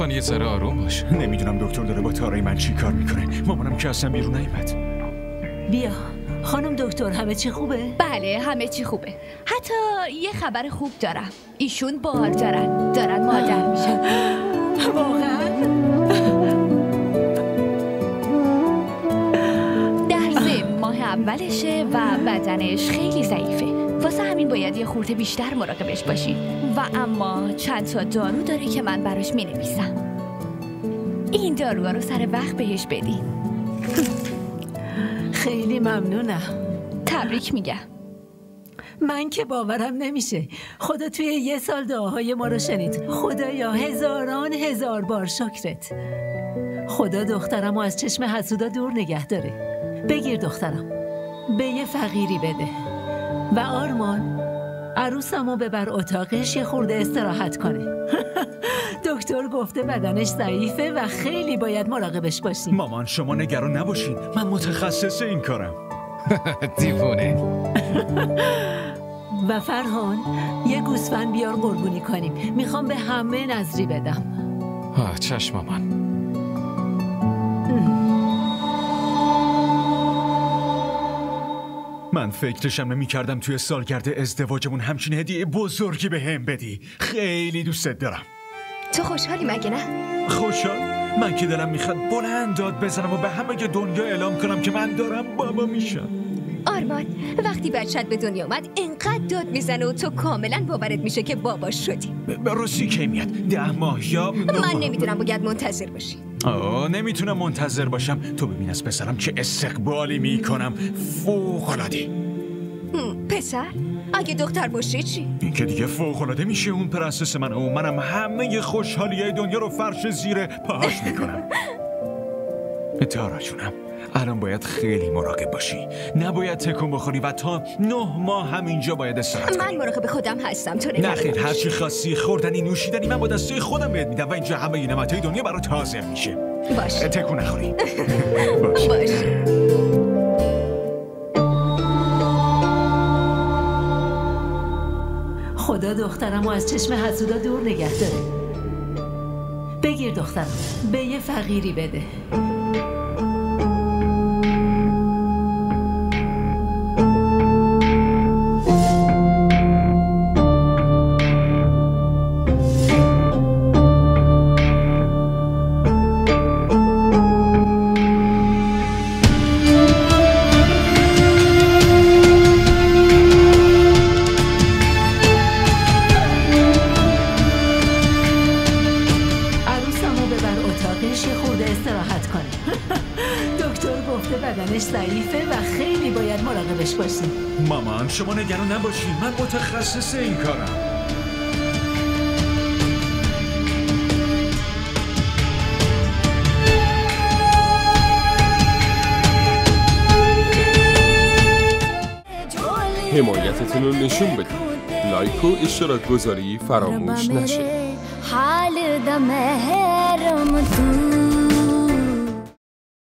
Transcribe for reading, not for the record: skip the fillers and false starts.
مامان یه ذره آروم باش. نمیدونم دکتر داره با تارای من چی کار میکنه. مامانم که اصلا بیرون نیومد. بیا خانم دکتر، همه چی خوبه؟ بله همه چی خوبه. حتی یه خبر خوب دارم. ایشون بار دارن مادر میشن. واقعا؟ در 3 ماه اولشه و بدنش خیلی ضعیفه. واسه همین باید یه خورده بیشتر مراقبش باشی. و اما چند تا دارو داره که من براش مینویسم. این داروها رو سر وقت بهش بدین. خیلی ممنونم. تبریک میگم. من که باورم نمیشه. خدا توی 1 سال دعاهای ما رو شنید. خدایا هزاران هزار بار شکرت. خدا دخترم رو از چشم حسودا دور نگه داره. بگیر دخترم، به یه فقیری بده. و آرمان، عروسمو ببر اتاقش یه خورده استراحت کنه. دکتر گفته بدنش ضعیفه و خیلی باید مراقبش باشیم. مامان شما نگران نباشین، من متخصص این کارم. دیوونه. و فرهان، یه گوسفند بیار قربونی کنیم. میخوام به همه نذری بدم. چشم مامان. من فکرشم نمی کردم توی سالگرد ازدواجمون همچین هدیه بزرگی به هم بدی. خیلی دوستت دارم. تو خوشحالی مگه نه؟ خوشحال؟ من که دلم میخواد بلند داد بزنم و به همه دنیا اعلام کنم که من دارم بابا میشم. آرمان، وقتی بچت به دنیا اومد اینقدر داد میزنه و تو کاملا باورت میشه که باباش شدی. روسی کی میاد؟ 10 ماه یا 9 ماه؟ من نمیدونم، باید منتظر باشی. نمیتونم منتظر باشم. تو ببین از پسرم چه استقبالی میکنم. فوق‌العاده. پسر؟ اگه دختر باشه چی؟ این که دیگه فوق‌العاده میشه. اون پرنسس منه و منم همه خوشحالیه دنیا رو فرش زیر پاهاش میکنم. تارا جونم، الان باید خیلی مراقب باشی. نباید تکون بخوری و تا 9 ماه همینجا باید استراحت کنی. من مراقب خودم هستم، تو نه خیر، هر چی خاصی خوردنی نوشیدنی من با دسته خودم بهت میدم و اینجا همه نعمتای دنیا برات حاضر میشه. باشه. تکون نخوری. باشه. خدا دخترمو از چشم حسودا دور نگه داره. بگیر دخترم، به یه فقیری بده. مامان شما نگران نباشین، من متخصص این کارم. حمایتتون رو نشون بدید. لایک و اشتراک گذاری فراموش نشه. حال دم هرم تو